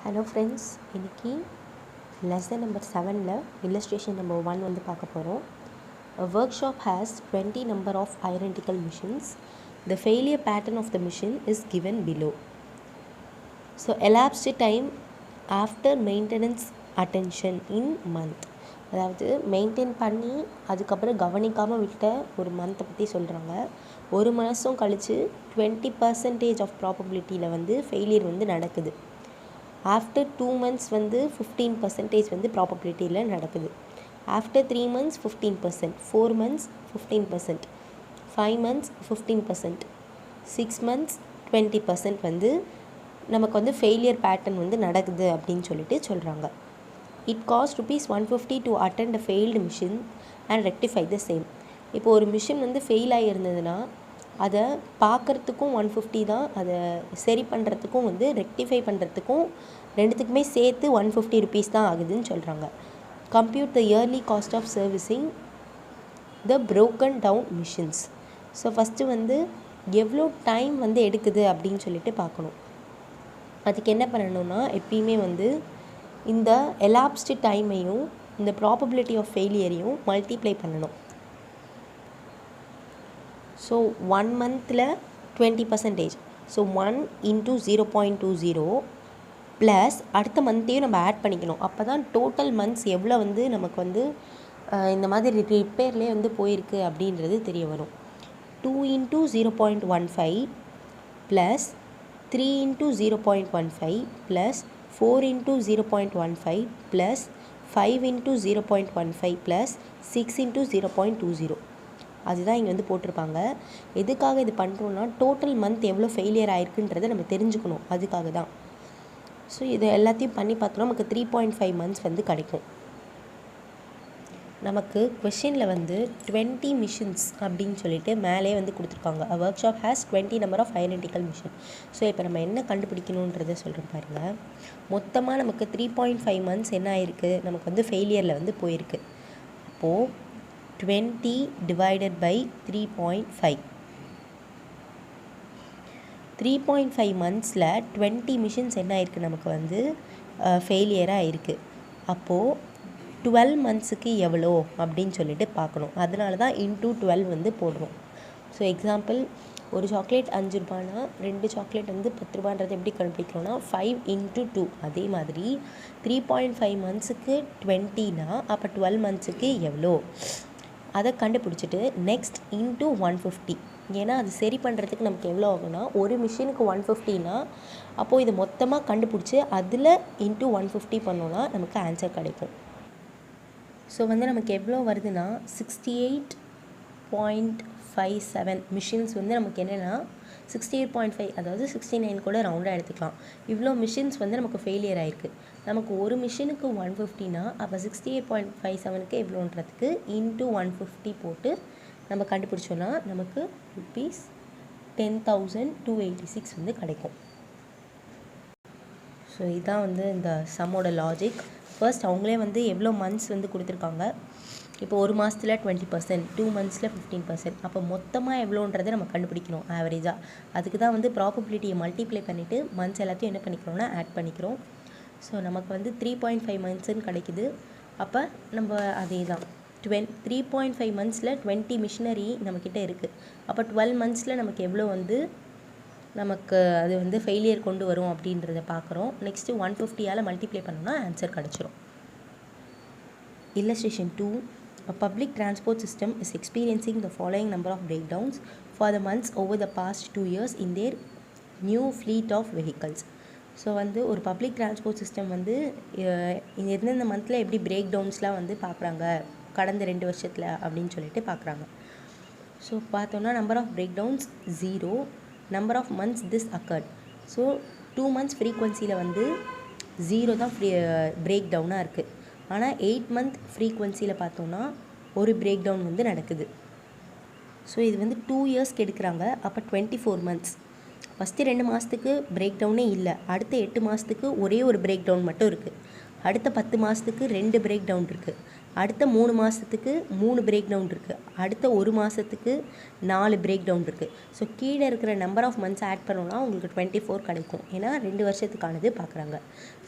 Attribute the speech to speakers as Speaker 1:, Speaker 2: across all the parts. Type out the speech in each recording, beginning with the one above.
Speaker 1: Hello friends, இன்றைக்கி lesson number 7ல் illustration number 1 வந்து பார்க்க போகிறோம். A workshop has 20 number of identical machines. The failure pattern of the machine is given below. So elapsed time after maintenance attention in month. அதாவது maintain பண்ணி அதுக்கப்புறம் கவனிக்காமல் விட்ட ஒரு மந்த்தை பற்றி சொல்கிறாங்க. ஒரு மாதம் கழித்து 20% ஆஃப் ப்ராபபிலிட்டியில் வந்து ஃபெயிலியர் வந்து நடக்குது. ஆஃப்டர் 2 months வந்து 15% வந்து ப்ராபபிலிட்டியில் நடக்குது. After 3 months 15%, 4 months 15%, 5 months 15%, 6 months 20% வந்து நமக்கு வந்து ஃபெயிலியர் பேட்டர்ன் வந்து நடக்குது அப்படின்னு சொல்லிட்டு சொல்கிறாங்க. It cost ₹150 to attend a failed machine and rectify the same. இப்போ ஒரு மிஷின் வந்து ஃபெயில் ஆகியிருந்ததுன்னா அதை பார்க்குறதுக்கும் 150 தான், அதை சரி பண்ணுறதுக்கும் வந்து ரெக்டிஃபை பண்ணுறதுக்கும் ரெண்டுத்துக்குமே சேர்த்து ₹150 தான் ஆகுதுன்னு சொல்கிறாங்க. Compute the yearly cost of servicing the broken down machines. So first வந்து எவ்வளோ டைம் வந்து எடுக்குது அப்படின்னு சொல்லிட்டு பார்க்கணும். அதுக்கு என்ன பண்ணணும்னா, எப்பயுமே வந்து இந்த எலாப்ஸ்டு டைமையும் இந்த ப்ராபபிலிட்டி ஆஃப் ஃபெயிலியரையும் மல்டிப்ளை பண்ணணும். ஸோ 1 monthல 20%, ஸோ 1 into 0.20 ப்ளஸ் அடுத்த மந்த்தையும் நம்ம ஆட் பண்ணிக்கணும். அப்போ தான் டோட்டல் மந்த்ஸ் எவ்வளோ வந்து நமக்கு வந்து இந்த மாதிரி ரிப்பேர்லேயே வந்து போயிருக்கு அப்படின்றது தெரிய வரும். 2 into 0.15 plus 3 into 0.15 plus 4 into 0.15 plus 5 into 0.15 plus 6 into 0.20. அதுதான் இங்கே வந்து போட்டிருப்பாங்க. எதுக்காக இது பண்ணுறோன்னா, டோட்டல் மந்த் எவ்வளோ ஃபெயிலியர் ஆகிருக்குன்றதை நம்ம தெரிஞ்சுக்கணும், அதுக்காக தான். ஸோ இது எல்லாத்தையும் பண்ணி பார்த்தோன்னா நமக்கு 3.5 months வந்து கிடைக்கும். நமக்கு கொஷினில் வந்து 20 மிஷின்ஸ் அப்படின்னு சொல்லிட்டு மேலே வந்து கொடுத்துருக்காங்க. A workshop has 20 number of identical machine. So இப்போ நம்ம என்ன கண்டுபிடிக்கணுன்றதை சொல்கிறோம் பாருங்கள். மொத்தமாக நமக்கு 3.5 months என்ன ஆயிருக்கு, நமக்கு வந்து ஃபெயிலியரில் வந்து போயிருக்கு. அப்போது 20 divided by 3.5. 3.5 monthஸில் 20 மிஷின்ஸ் என்ன ஆயிருக்கு, நமக்கு வந்து ஃபெயிலியராக இருக்குது. அப்போது 12 monthsக்கு எவ்வளோ அப்படின்னு சொல்லிட்டு பார்க்கணும். அதனால தான் இன்டூ 12 வந்து போடுறோம். ஸோ எக்ஸாம்பிள், ஒரு சாக்லேட் 5 ரூபானா 2 சாக்லேட் வந்து 10 ரூபான்றது எப்படி கண்டுபிடிக்கிறோன்னா 5 into 2. அதே மாதிரி 3.5 monthsக்கு 20னா அப்போ 12 monthsக்கு எவ்வளோ அதை கண்டுபிடிச்சிட்டு நெக்ஸ்ட் இன்டூ 150. ஏன்னா அது சரி பண்ணுறதுக்கு நமக்கு எவ்வளோ ஆகுனா, ஒரு மிஷினுக்கு 150னா அப்போது இது மொத்தமாக கண்டுபிடிச்சி அதில் இன்டூ 150 பண்ணோன்னா நமக்கு ஆன்சர் கிடைக்கும். ஸோ வந்து நமக்கு எவ்வளோ வருதுன்னா 68.57 மிஷின்ஸ் வந்து நமக்கு என்னென்னா 68.5, அதாவது 69 கூட ரவுண்டாக எடுத்துக்கலாம். இவ்வளோ மிஷின்ஸ் வந்து நமக்கு ஃபெயிலியர் ஆகிருக்கு. நமக்கு ஒரு மிஷினுக்கு 150னா அப்போ 68.57க்கு எவ்வளோன்றதுக்கு இன்டூ 150 போட்டு நம்ம கண்டுபிடிச்சோன்னா நமக்கு ₹10,286 வந்து கிடைக்கும். ஸோ இதுதான் வந்து இந்த சம்மோட லாஜிக். ஃபர்ஸ்ட் அவங்களே வந்து எவ்வளோ மந்த்ஸ் வந்து கொடுத்துருக்காங்க. இப்போ ஒரு மாதத்தில் 20%, 2 monthsல 15%, அப்போ மொத்தமாக எவ்வளோன்றதை நம்ம கண்டுபிடிக்கணும் ஆவரேஜாக. அதுக்கு தான் வந்து ப்ராபபிலிட்டியை மல்டிப்ளை பண்ணிவிட்டு மந்த்ஸ் எல்லாத்தையும் என்ன பண்ணிக்கிறோம்னா ஆட் பண்ணிக்கிறோம். ஸோ நமக்கு வந்து 3.5 monthsன்னு கிடைக்குது. அப்போ நம்ம அதே தான் 3.5 monthஸில் 20 மிஷினரி நம்மக்கிட்ட இருக்குது. அப்போ 12 monthஸில் நமக்கு எவ்வளோ வந்து நமக்கு அது வந்து ஃபெயிலியர் கொண்டு வரும் அப்படின்றத பார்க்குறோம். நெக்ஸ்ட்டு 150ஆல் மல்டிப்ளை பண்ணோம்னா ஆன்சர் கிடச்சிரும். Illustration 2. A public transport system is experiencing the following number of breakdowns for the months over the past 2 years in their new fleet of vehicles. So வந்து ஒரு பப்ளிக் டிரான்ஸ்போர்ட் சிஸ்டம் வந்து எந்தெந்த மந்தில் எப்படி break டவுன்ஸ்லாம் வந்து பார்க்குறாங்க கடந்த 2 வருஷத்தில் அப்படின்னு சொல்லிட்டு பார்க்குறாங்க. ஸோ பார்த்தோன்னா number of breakdowns 0, number of months this occurred. So 2 months ஃப்ரீக்வன்சியில் வந்து 0 தான் பிரேக் டவுனாக இருக்குது. ஆனால் 8 month ஃப்ரீக்வன்சியில் பார்த்தோன்னா ஒரு பிரேக் டவுன் வந்து நடக்குது. ஸோ இது வந்து 2 yearsக்கு எடுக்கிறாங்க. அப்போ 24 months. ஃபஸ்ட்டு 2 மாதத்துக்கு பிரேக் டவுனே இல்லை. அடுத்த 8 மாதத்துக்கு ஒரே ஒரு பிரேக் டவுன் மட்டும் இருக்குது. அடுத்த 10 மாதத்துக்கு 2 பிரேக் டவுன் இருக்குது. அடுத்த 3 மாதத்துக்கு 3 பிரேக் டவுன் இருக்குது, அடுத்த 1 மாதத்துக்கு 4 பிரேக் டவுன் இருக்குது. ஸோ கீழே இருக்கிற நம்பர் ஆஃப் மந்த்ஸ் ஆட் பண்ணோன்னா உங்களுக்கு 24 கிடைக்கும். ஏன்னா 2 வருஷத்துக்கானது பார்க்குறாங்க.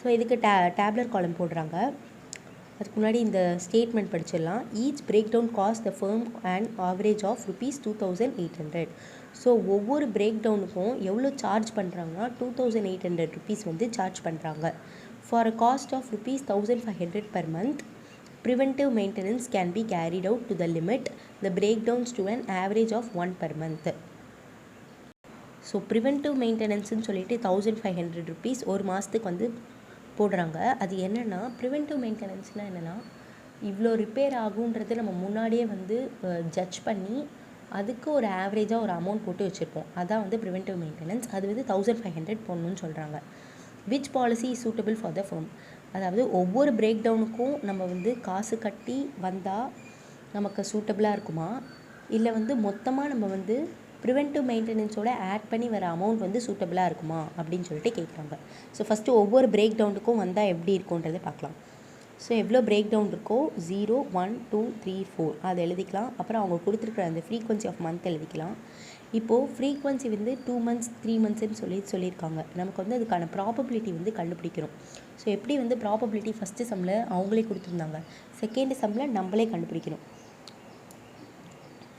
Speaker 1: ஸோ இதுக்கு டேப்லர் காலம் போடுறாங்க. அதுக்கு முன்னாடி இந்த ஸ்டேட்மெண்ட் படிச்சிடலாம். Each break down cost the firm and average of ₹2800. So ஒவ்வொரு பிரேக் டவுனுக்கும் எவ்வளோ சார்ஜ் பண்ணுறாங்கன்னா ₹2800 வந்து சார்ஜ் பண்ணுறாங்க. For a cost of ₹1500 per month, preventive maintenance can be carried out to the limit the breakdowns to an average of 1 per month. So preventive மெயின்டெனன்ஸ்னு சொல்லிட்டு ₹1500 ஒரு மாதத்துக்கு வந்து போடுறாங்க. அது என்னென்னா ப்ரிவென்டிவ் மெயின்டெனன்ஸ்னால் என்னென்னா இவ்வளோ ரிப்பேர் ஆகுன்றது நம்ம முன்னாடியே வந்து ஜட்ஜ் பண்ணி அதுக்கு ஒரு ஆவரேஜாக ஒரு அமௌண்ட் போட்டு வச்சுருப்போம். அதான் வந்து ப்ரிவென்டிவ் மெயின்டெனன்ஸ். அது வந்து 1500 போடணும்னு சொல்கிறாங்க. Which policy is suitable for the firm. அதாவது ஒவ்வொரு பிரேக் டவுனுக்கும் நம்ம வந்து காசு கட்டி வந்தால் நமக்கு சூட்டபிளாக இருக்குமா, இல்லை வந்து மொத்தமாக நம்ம வந்து ப்ரிவென்டிவ் மெயின்டெனன்ஸோட ஆட் பண்ணி வர அமௌண்ட் வந்து சூட்டபிளாக இருக்குமா அப்படின்னு சொல்லிட்டு கேட்குறாங்க. ஸோ ஃபஸ்ட்டு ஒவ்வொரு பிரேக் டவுனுக்கும் வந்தால் எப்படி இருக்குன்றதை பார்க்கலாம். ஸோ எவ்வளோ பிரேக் டவுன் இருக்கோ 0, 1, 2, 3, 4 அதை எழுதிக்கலாம். அப்புறம் அவங்க கொடுத்துருக்குற அந்த ஃப்ரீக்வன்சி ஆஃப் மந்த் எழுதிக்கலாம். இப்போது ஃப்ரீக்வன்சி வந்து 2 months 3 monthsன்னு சொல்லியிருக்காங்க. நமக்கு வந்து அதுக்கான ப்ராபபிலிட்டி வந்து கண்டுபிடிக்கிறோம். ஸோ எப்படி வந்து ப்ராபபிலிட்டி ஃபஸ்ட்டு சம்மில் அவங்களே கொடுத்துருந்தாங்க, செகண்ட் சம்மில் நம்மளே கண்டுபிடிக்கணும்.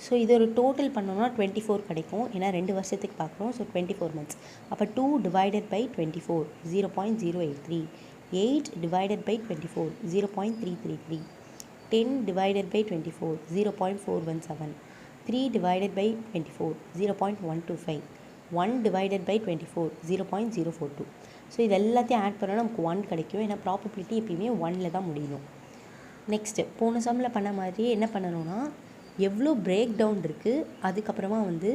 Speaker 1: ஸோ இது ஒரு டோட்டல் பண்ணோம்னா 24 கிடைக்கும். ஏன்னா 2 வருஷத்துக்கு பார்க்குறோம். So 24 months. அப்போ 2 divided by 24 0.083, 8 divided by 24 0.333, 10 divided by 24 0.417, 3 divided by 24 0.125, 1 divided by 24 0.042. So இது எல்லாத்தையும் ஆட் பண்ணால் நமக்கு 1 கிடைக்கும். ஏன்னா ப்ராபபிலிட்டி எப்பயுமே 1 தான் முடியணும். நெக்ஸ்ட்டு போன சம்மில் பண்ண மாதிரி என்ன பண்ணணும்னா எவ்வளோ பிரேக் டவுன் இருக்குது, அதுக்கப்புறமா வந்து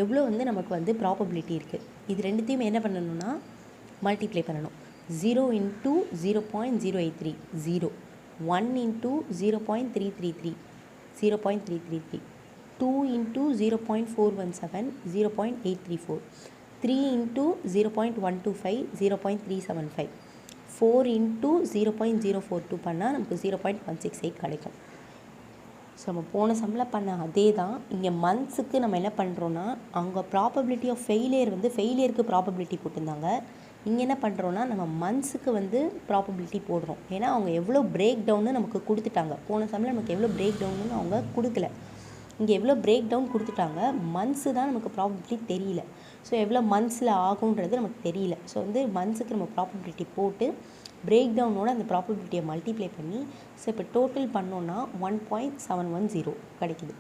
Speaker 1: எவ்வளோ வந்து நமக்கு வந்து ப்ராபபிலிட்டி இருக்குது, இது ரெண்டுத்தையும் என்ன பண்ணணும்னா மல்டிப்ளை பண்ணணும். 0 into 0.083 0, 1 into 0.333 0.333, 2 into 0.417 0.834, 3 into 0.125 0.375, 4 into 0.042 பண்ணால் நமக்கு 0.168 கிடைக்கும். ஸோ நம்ம போன சம்மில் பண்ண அதே தான் இங்கே மந்த்ஸுக்கு நம்ம என்ன பண்ணுறோன்னா அவங்க ப்ராபபிலிட்டி ஆஃப் ஃபெயிலியருக்கு ப்ராபபிலிட்டி போட்டிருந்தாங்க. இங்கே என்ன பண்ணுறோன்னா நம்ம மந்த்ஸுக்கு வந்து ப்ராபபிலிட்டி போடுறோம். ஏன்னா அவங்க எவ்வளோ பிரேக் டவுன்னு நமக்கு கொடுத்துட்டாங்க. போன சம்மில் நமக்கு எவ்வளோ பிரேக் டவுன்னு அவங்க கொடுக்கல. இங்கே எவ்வளோ பிரேக் டவுன் கொடுத்துட்டாங்க, மந்த்ஸு தான் நமக்கு ப்ராபபிலிட்டி தெரியல. ஸோ எவ்வளோ மந்த்ஸில் ஆகுன்றது நமக்கு தெரியல. ஸோ வந்து மந்த்ஸுக்கு நம்ம ப்ராபபிலிட்டி போட்டு பிரேக் டவுனோட அந்த ப்ராபபிலிட்டியை மல்டிப்ளை பண்ணி ஸோ இப்போ டோட்டல் பண்ணோன்னா 1.710 கிடைக்குது.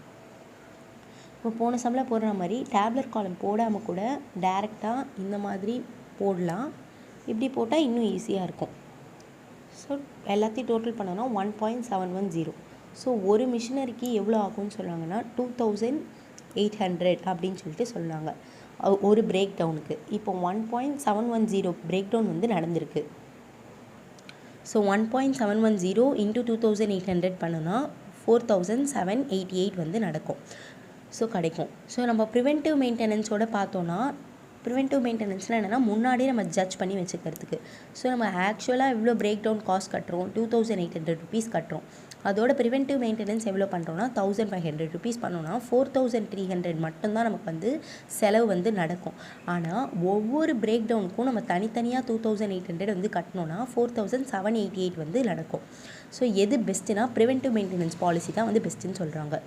Speaker 1: இப்போ போன சம்மில் போடுற மாதிரி டேப்லர் காலம் போடாமல் கூட டேரெக்டாக இந்த மாதிரி போடலாம். இப்படி போட்டால் இன்னும் ஈஸியாக இருக்கும். ஸோ எல்லாத்தையும் டோட்டல் பண்ணோன்னா 1.710. ஸோ ஒரு மிஷினரிக்கு எவ்வளோ ஆகும்னு சொன்னாங்கன்னா 2800 அப்படின்னு சொல்லிட்டு சொன்னாங்க ஒரு பிரேக் டவுனுக்கு. இப்போ 1.710 பிரேக் டவுன் வந்து நடந்திருக்கு. ஸோ 1.710 into 2800 பண்ணோன்னா 4788 வந்து நடக்கும். ஸோ கிடைக்கும். ஸோ நம்ம ப்ரிவென்டிவ் மெயின்டெனன்ஸோட பார்த்தோன்னா ப்ரிவென்டிவ் மெயின்டெனன்ஸ்னால் என்னென்னா முன்னாடியே நம்ம ஜட்ஜ் பண்ணி வச்சுக்கிறதுக்கு. ஸோ நம்ம ஆக்சுவலாக எவ்வளோ பிரேக் டவுன் காஸ்ட் கட்டுறோம், ₹2800 கட்டுறோம். அதோட ப்ரிவென்டிவ் மெயின்டெனன்ஸ் எவ்வளோ பண்ணுறோன்னா ₹1500 பண்ணோன்னா 4300 மட்டும்தான் நமக்கு வந்து செலவு வந்து நடக்கும். ஆனால் ஒவ்வொரு பிரேக் டவுனுக்கும் நம்ம தனித்தனியாக 2800 வந்து கட்டணும்னா 4788 வந்து நடக்கும். ஸோ எது பெஸ்ட்டுனா ப்ரிவென்டிவ் மெயின்டெனன்ஸ் பாலிசி தான் வந்து பெஸ்ட்டுன்னு சொல்கிறாங்க.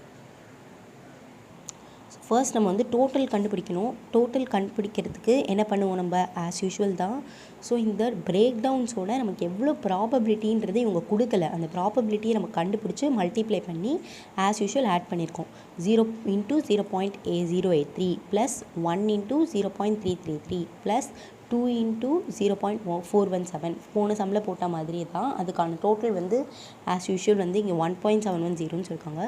Speaker 1: ஃபர்ஸ்ட் நம்ம வந்து டோட்டல் கண்டுபிடிக்கணும். டோட்டல் கண்டுபிடிக்கிறதுக்கு என்ன பண்ணுவோம், நம்ம ஆஸ் யூஷுவல் தான். ஸோ இந்த பிரேக் டவுன்ஸோட நமக்கு எவ்வளோ ப்ராபபிலிட்டின்றது இவங்க கொடுக்கல. அந்த ப்ராபபிலிட்டியை நம்ம கண்டுபிடிச்சி மல்டிப்ளை பண்ணி ஆஸ் யூஷுவல் ஆட் பண்ணியிருக்கோம். 0 into 0.083 plus 1 into 0.333 plus 2 into 0.417 போன சம்மில் போட்ட மாதிரியே தான். அதுக்கான டோட்டல் வந்து ஆஸ் யூஷுவல் வந்து இங்கே 1.710ன்னு சொல்லியிருக்காங்க.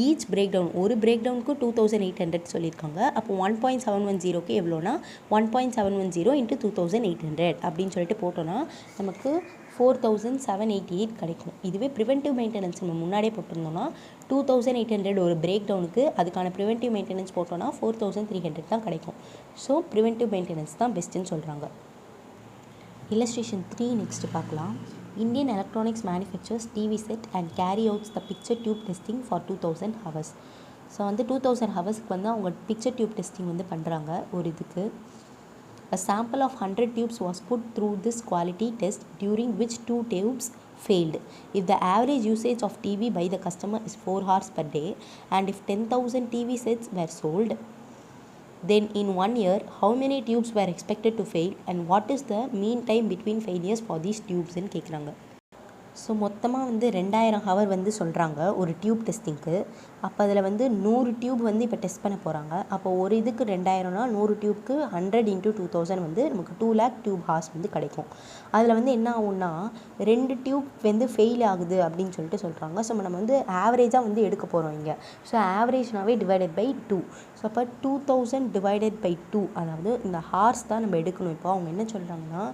Speaker 1: ஈச் பிரேக் டவுன் ஒரு பிரேக் டவுனுக்கு 2800 சொல்லியிருக்காங்க. அப்போ 1.710க்கு எவ்வளோனா 1.710 into 2800 அப்படின்னு சொல்லிட்டு போட்டோன்னா நமக்கு 4788 கிடைக்கும். இதுவே ப்ரிவென்டிவ் மெயின்டெனன்ஸ் நம்ம முன்னாடியே போட்டிருந்தோம்னா 2800 ஒரு பிரேக் டவுனுக்கு, அதுக்கான ப்ரிவென்டிவ் மெயின்டெனன்ஸ் போட்டோன்னா 4300 தான் கிடைக்கும். ஸோ ப்ரிவென்டிவ் மெயின்டெனன்ஸ் தான் பெஸ்ட்டுன்னு சொல்கிறாங்க. Illustration 3 next பார்க்கலாம். Indian Electronics manufactures TV set and carry out the picture tube testing for 2000 hours. So வந்து 2000 ஹவர்ஸ்க்கு வந்து அவங்க பிக்சர் டியூப் டெஸ்டிங் வந்து பண்ணுறாங்க ஒரு இதுக்கு. A sample of 100 tubes was put through this quality test during which 2 tubes failed. If the average usage of TV by the customer is 4 hours per day and if 10,000 TV sets were sold, then in 1 year how many tubes were expected to fail and what is the mean time between failures for these tubes ன்னு கேட்குறாங்க. So மொத்தமாக வந்து 2000 hour வந்து சொல்கிறாங்க ஒரு tube டெஸ்டிங்க்கு. அப்போ அதில் வந்து 100 டியூப் வந்து இப்போ டெஸ்ட் பண்ண போகிறாங்க. அப்போ ஒரு இதுக்கு 2000னா 100 டியூப்க்கு 100 × 2000 வந்து நமக்கு 2 lakh டியூப் ஹார்ஸ் வந்து கிடைக்கும். அதில் வந்து என்ன ஆகும்னா 2 டியூப் வந்து ஃபெயில் ஆகுது அப்படின்னு சொல்லிட்டு சொல்கிறாங்க. ஸோ நம்ம வந்து ஆவரேஜாக வந்து எடுக்க போகிறோம் இங்கே. ஸோ ஆவரேஜ்னாவே டிவைடட் பை 2. ஸோ அப்போ 2000 டிவைடட் பை 2, அதாவது இந்த ஹார்ஸ் தான் நம்ம எடுக்கணும். இப்போ அவங்க என்ன சொல்கிறாங்கன்னா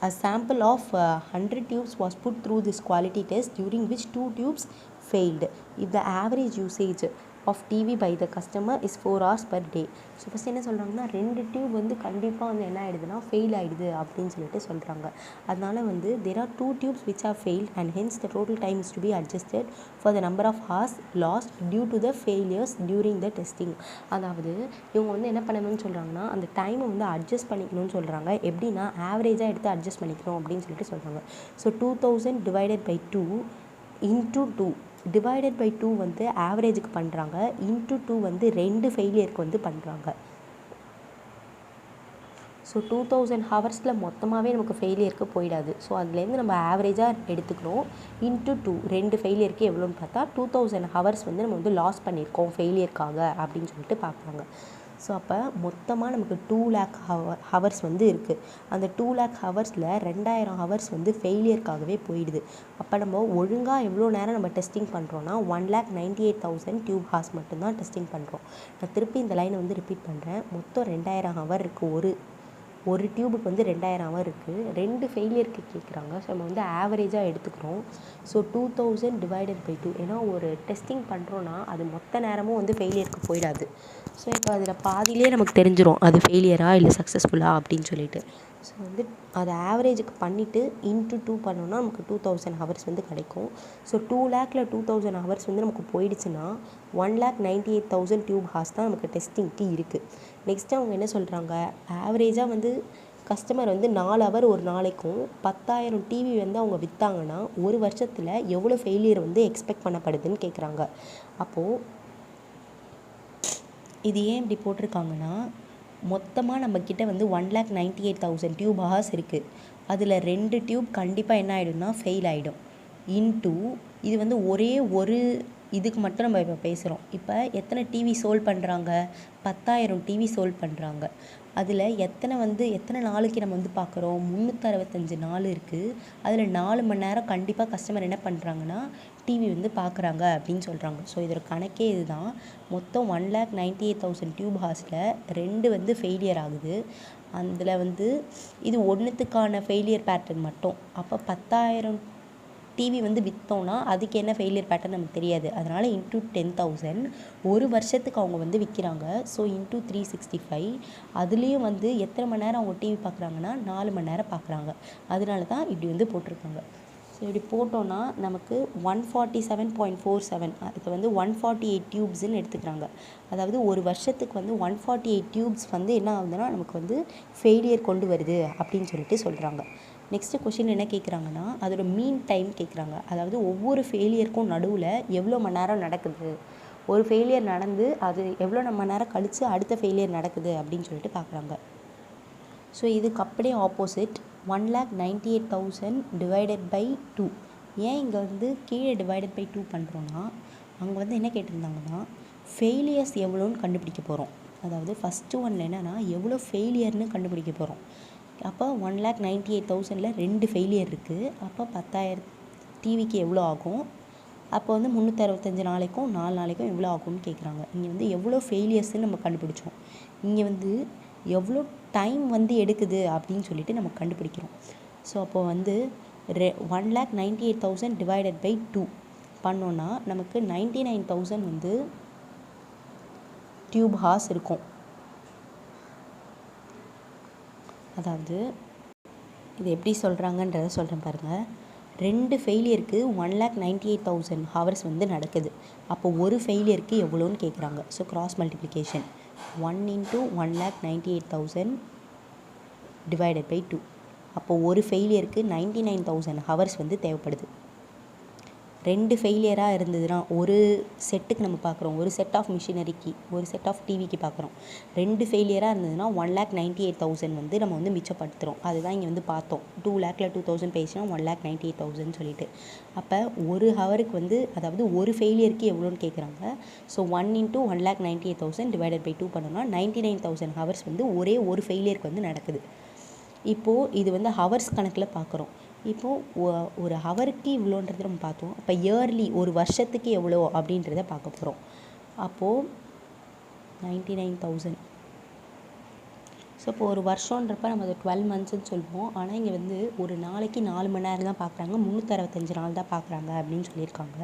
Speaker 1: a sample of 100 tubes was put through this quality test during which 2 tubes failed. If the average usage of TV by the customer is 4 hours per day. So first என்ன சொல்கிறாங்கன்னா 2 டியூப் வந்து கண்டிப்பாக வந்து என்ன ஆகிடுதுன்னா ஃபெயில் ஆகிடுது அப்படின்னு சொல்லிட்டு சொல்கிறாங்க. அதனால் வந்து there are 2 tubes which are failed and hence the total time is to be adjusted for the number of hours lost due to the failures during the testing. அதாவது இவங்க வந்து என்ன பண்ணணும்னு சொல்கிறாங்கன்னா அந்த டைமை வந்து அட்ஜஸ்ட் பண்ணிக்கணும்னு சொல்கிறாங்க. எப்படின்னா ஆவரேஜாக எடுத்து அட்ஜஸ்ட் பண்ணிக்கணும் அப்படின்னு சொல்லிட்டு சொல்கிறாங்க. So 2000 divided by 2 into 2 divided by 2 வந்து ஆவரேஜுக்கு பண்ணுறாங்க. இன்ட்டு 2 வந்து 2 ஃபெயிலியருக்கு வந்து பண்ணுறாங்க. ஸோ 2000 ஹவர்ஸில் மொத்தமாகவே நமக்கு ஃபெயிலியருக்கு போயிடாது. ஸோ அதுலேருந்து நம்ம ஆவரேஜாக எடுத்துக்கிறோம். இன்ட்டு 2 2 ஃபெயிலியருக்கு எவ்வளோன்னு பார்த்தா 2000 ஹவர்ஸ் வந்து நம்ம வந்து லாஸ் பண்ணியிருக்கோம் ஃபெயிலியருக்காக அப்படின்னு சொல்லிட்டு பார்க்குறாங்க. ஸோ அப்போ மொத்தமாக நமக்கு 2 lakh ஹவர்ஸ் வந்து இருக்குது. அந்த 2 lakh ஹவர்ஸில் 2000 ஹவர்ஸ் வந்து ஃபெயிலியருக்காகவே போயிடுது. அப்போ நம்ம ஒழுங்காக எவ்வளோ நேரம் நம்ம டெஸ்டிங் பண்ணுறோன்னா 1,98,000 டியூப் ஹார்ஸ் மட்டும்தான் டெஸ்டிங் பண்ணுறோம். நான் திருப்பி இந்த லைனை வந்து ரிப்பீட் பண்ணுறேன். மொத்தம் 2000 ஹவர் இருக்குது. ஒரு டியூபுக்கு வந்து 2000 ஹவர் இருக்குது. 2 ஃபெயிலியருக்கு கேட்குறாங்க. ஸோ நம்ம வந்து ஆவரேஜாக எடுத்துக்கிறோம். ஸோ 2000 டிவைடட் பை 2, ஏன்னா ஒரு டெஸ்டிங் பண்ணுறோன்னா அது மொத்த நேரமும் வந்து ஃபெயிலியருக்கு போயிடாது. ஸோ இப்போ அதில் பாதியிலே நமக்கு தெரிஞ்சிடும் அது ஃபெயிலியரா இல்லை சக்ஸஸ்ஃபுல்லா அப்படின்னு சொல்லிட்டு. ஸோ வந்து அதை ஆவரேஜுக்கு பண்ணிவிட்டு இன்ட்டு 2 பண்ணோன்னா நமக்கு 2000 ஹவர்ஸ் வந்து கிடைக்கும். ஸோ 2 lakhல 2000 ஹவர்ஸ் வந்து நமக்கு போயிடுச்சுன்னா 1,98,000 டியூப் ஹார்ஸ் தான் நமக்கு டெஸ்டிங்க்கு இருக்குது. நெக்ஸ்ட்டு அவங்க என்ன சொல்கிறாங்க, ஆவரேஜாக வந்து கஸ்டமர் வந்து 4 ஹவர் ஒரு நாளைக்கும் 10,000 டிவி வந்து அவங்க விற்றாங்கன்னா ஒரு வருஷத்தில் எவ்வளோ ஃபெயிலியர் வந்து எக்ஸ்பெக்ட் பண்ணப்படுதுன்னு கேட்குறாங்க. அப்போது இது ஏன் இப்படி போட்டிருக்காங்கன்னா மொத்தமாக நம்மக்கிட்ட வந்து 1,98,000 டியூப் ஹார்ஸ் இருக்குது. அதில் 2 டியூப் கண்டிப்பாக என்ன ஆகிடும்னா ஃபெயில் ஆகிடும். இன்ட்டு இது வந்து ஒரே ஒரு இதுக்கு மட்டும் நம்ம இப்போ பேசுகிறோம். இப்போ எத்தனை டிவி சோல்வ் பண்ணுறாங்க, 10,000 டிவி சோல்வ் பண்ணுறாங்க. அதில் எத்தனை நாளைக்கு நம்ம வந்து பார்க்குறோம், 365 நாள் இருக்குது. அதில் 4 மணி நேரம் கண்டிப்பாக கஸ்டமர் என்ன பண்ணுறாங்கன்னா டிவி வந்து பார்க்குறாங்க அப்படின்னு சொல்கிறாங்க. ஸோ இதோட கணக்கே இதுதான். மொத்தம் 1,98,000 டியூப் ஹார்ஸில் 2 வந்து ஃபெயிலியர் ஆகுது. அதில் வந்து இது ஒன்றுத்துக்கான ஃபெயிலியர் பேட்டர்ன் மட்டும். அப்போ 10,000 டிவி வந்து விற்றோன்னா அதுக்கு என்ன ஃபெயிலியர் பேட்டர்ன் நமக்கு தெரியாது. அதனால் இன்ட்டு 10,000 ஒரு வருஷத்துக்கு அவங்க வந்து விற்கிறாங்க. ஸோ இன்ட்டு 365 அதுலேயும் வந்து எத்தனை மணி நேரம் அவங்க டிவி பார்க்குறாங்கன்னா 4 மணி நேரம் பார்க்குறாங்க. அதனால தான் இப்படி வந்து போட்டிருக்காங்க. ஸோ இப்படி போட்டோன்னா நமக்கு 147.47 அதுக்கு வந்து 148 டியூப்ஸ்ன்னு எடுத்துக்கிறாங்க. அதாவது ஒரு வருஷத்துக்கு வந்து 148 டியூப்ஸ் வந்து என்ன ஆகுதுன்னா நமக்கு வந்து ஃபெயிலியர் கொண்டு வருது அப்படின்னு சொல்லிட்டு சொல்கிறாங்க. நெக்ஸ்ட்டு கொஷின் என்ன கேட்குறாங்கன்னா அதோட மீன் டைம் கேட்குறாங்க. அதாவது ஒவ்வொரு ஃபெயிலியருக்கும் நடுவில் எவ்வளோ மணி நேரம் நடக்குது, ஒரு ஃபெயிலியர் நடந்து அது எவ்வளோ மணி நேரம் கழித்து அடுத்த ஃபெயிலியர் நடக்குது அப்படின்னு சொல்லிட்டு பார்க்குறாங்க. ஸோ இதுக்கு அப்படியே ஆப்போசிட் 1,98,000 டிவைடட் பை 2. ஏன் இங்கே வந்து கீழே டிவைடட் பை 2 பண்ணுறோன்னா அங்கே வந்து என்ன கேட்டிருந்தாங்கன்னா ஃபெயிலியர்ஸ் எவ்வளோன்னு கண்டுபிடிக்க போகிறோம். அதாவது ஃபஸ்ட்டு ஒன்றில் என்னென்னா எவ்வளோ ஃபெயிலியர்னு கண்டுபிடிக்க போகிறோம். அப்போ 1,98,000ல் 2 ஃபெயிலியர் இருக்குது. அப்போ 10,000 டிவிக்கு எவ்வளோ ஆகும், அப்போ வந்து 365 நாளைக்கும் 4 நாளைக்கும் எவ்வளோ ஆகும்னு கேட்குறாங்க. இங்கே வந்து எவ்வளோ ஃபெயிலியர்ஸ்ன்னு நம்ம கண்டுபிடிச்சோம். இங்கே வந்து எவ்வளோ டைம் வந்து எடுக்குது அப்படின்னு சொல்லிட்டு நம்ம கண்டுபிடிக்கிறோம். ஸோ அப்போ வந்து 1,98,000 டிவைடட் பை 2 பண்ணோன்னா நமக்கு 99,000 வந்து டியூப் ஹார்ஸ் இருக்கும். அதாவது இது எப்படி சொல்கிறாங்கன்றதை சொல்கிறேன் பாருங்கள். 2 ஃபெயிலியருக்கு 1,98,000 ஹவர்ஸ் வந்து நடக்குது. அப்போ ஒரு ஃபெயிலியருக்கு எவ்வளோன்னு கேட்குறாங்க. So cross multiplication 1 × 1,98,000 divided by 2. அப்போது ஒரு ஃபெயிலியருக்கு 99,000 ஹவர்ஸ் வந்து தேவைப்படுது. 2 ஃபெயிலியராக இருந்ததுன்னா ஒரு செட்டுக்கு நம்ம பார்க்குறோம், ஒரு செட் ஆஃப் மிஷினரிக்கு, ஒரு செட் ஆஃப் டிவிக்கு பார்க்குறோம். 2 ஃபெயிலியராக இருந்ததுன்னா 1,98,000 வந்து நம்ம வந்து மிச்சப்படுத்துகிறோம். அதுதான் இங்கே வந்து பார்த்தோம். 2 லேக்கில் 2,000 பேசினா 1,98,000 சொல்லிட்டு. அப்போ ஒரு ஹவருக்கு வந்து அதாவது ஒரு ஃபெயிலியருக்கு எவ்வளோன்னு கேட்குறாங்க. ஸோ 1 × 1,98,000 டிவைடட் பை 2 பண்ணோம்னா 99,000 ஹவர்ஸ் வந்து ஒரே ஒரு ஃபெயிலியருக்கு வந்து நடக்குது. இப்போது இது வந்து ஹவர்ஸ் கணக்கில் பார்க்குறோம். இப்போது ஒரு ஹவருக்கு இவ்வளோன்றது நம்ம பார்த்தோம். அப்போ இயர்லி ஒரு வருஷத்துக்கு எவ்வளோ அப்படின்றத பார்க்க போகிறோம். அப்போது 99,000. ஸோ இப்போ ஒரு வருஷன்றப்ப நம்ம அதை 12 மந்த்ஸ்ன்னு சொல்லுவோம். ஆனால் இங்கே வந்து ஒரு நாளைக்கு 4 மணி நேரம் தான் பார்க்குறாங்க, 365 நாள் தான் பார்க்குறாங்க அப்படின்னு சொல்லியிருக்காங்க.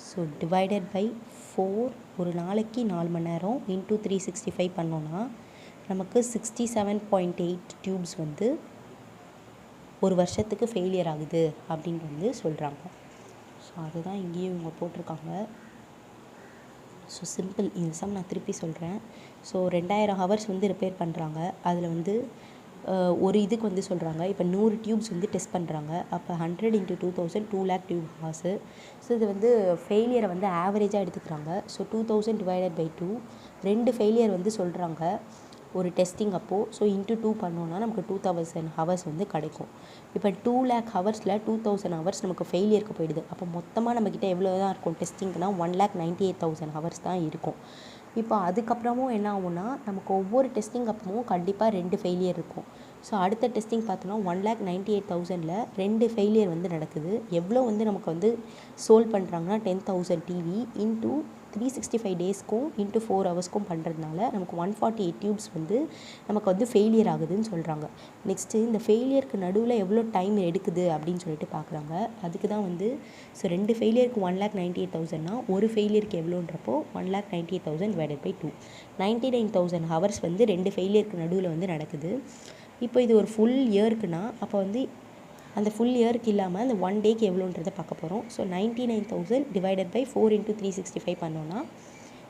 Speaker 1: ஸோ டிவைடட் பை 4, ஒரு நாளைக்கு 4 மணி நேரம் இன்ட்டு 365 பண்ணோன்னா நமக்கு 67.8 டியூப்ஸ் வந்து ஒரு வருஷத்துக்கு ஃபெயிலியர் ஆகுது அப்படின்னு வந்து சொல்கிறாங்க. ஸோ அதுதான் இங்கேயும் இவங்க போட்டிருக்காங்க. So simple. இந்த சம் நான் திருப்பி சொல்கிறேன். ஸோ 2000 ஹவர்ஸ் வந்து ரிப்பேர் பண்ணுறாங்க. அதில் வந்து ஒரு இதுக்கு வந்து சொல்கிறாங்க. இப்போ 100 டியூப்ஸ் வந்து டெஸ்ட் பண்ணுறாங்க. அப்போ 100 × 2,000 2 lakh டியூப் ஹார்ஸு. ஸோ இது வந்து ஃபெயிலியரை வந்து ஆவரேஜாக எடுத்துக்கிறாங்க. So 2,000 divided by 2. 2 ஃபெயிலியர் வந்து சொல்கிறாங்க ஒரு டெஸ்டிங் அப்போது. ஸோ இன்ட்டு 2 பண்ணோன்னா நமக்கு 2,000 ஹவர்ஸ் வந்து கிடைக்கும். இப்போ 2 lakh ஹவர்ஸில் 2,000 ஹவர்ஸ் நமக்கு ஃபெயிலியருக்கு போயிடுது. அப்போ மொத்தமாக நம்மக்கிட்ட எவ்வளோ தான் இருக்கும் டெஸ்டிங்னா 1,98,000 ஹவர்ஸ் தான் இருக்கும். இப்போ அதுக்கப்புறமும் என்ன ஆகும்னா நமக்கு ஒவ்வொரு டெஸ்டிங் அப்பவும் கண்டிப்பாக 2 ஃபெயிலியர் இருக்கும். ஸோ அடுத்த டெஸ்டிங் பார்த்தோன்னா 1,98,000ல் 2 ஃபெயிலியர் வந்து நடக்குது. எவ்வளோ வந்து நமக்கு வந்து சோல்வ் பண்ணுறாங்கன்னா 10,000 டிவி இன்ட்டு 365 டேஸ்க்கும் இன்ட்டு 4 ஹவர்ஸ்க்கும் பண்ணுறதுனால நமக்கு 148 டியூப்ஸ் வந்து நமக்கு வந்து ஃபெயிலியர் ஆகுதுன்னு சொல்கிறாங்க. நெக்ஸ்ட்டு இந்த ஃபெயிலியருக்கு நடுவில் எவ்வளோ டைம் எடுக்குது அப்படின்னு சொல்லிட்டு பார்க்குறாங்க. அதுக்கு தான் வந்து ஸோ 2 ஃபெயிலியருக்கு 1,98,000னா ஒரு ஃபெயிலியருக்கு எவ்வளோன்றப்போ 1,98,000 டிவைடட் பை 2. 99,000 ஹவர்ஸ் வந்து 2 ஃபெயிலியருக்கு நடுவில் வந்து நடக்குது. இப்போ இது ஒரு ஃபுல் இயருக்குன்னா அப்போ வந்து அந்த ஃபுல் இயருக்கு இல்லாமல் அந்த 1 டேக்கு எவ்வளோன்றதை பார்க்க போகிறோம். ஸோ 99,000 டிவைடட் பை 4 × 365 பண்ணோன்னா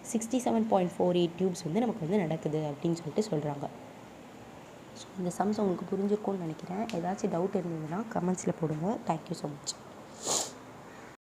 Speaker 1: 67.48 டியூப்ஸ் வந்து நமக்கு வந்து நடக்குது அப்படின்னு சொல்லிட்டு சொல்கிறாங்க. ஸோ இந்த சம்ஸ் உங்களுக்கு புரிஞ்சிருக்கும்னு நினைக்கிறேன். ஏதாச்சும் டவுட் இருந்ததுன்னா கமெண்ட்ஸில் போடுங்க. Thank you so much.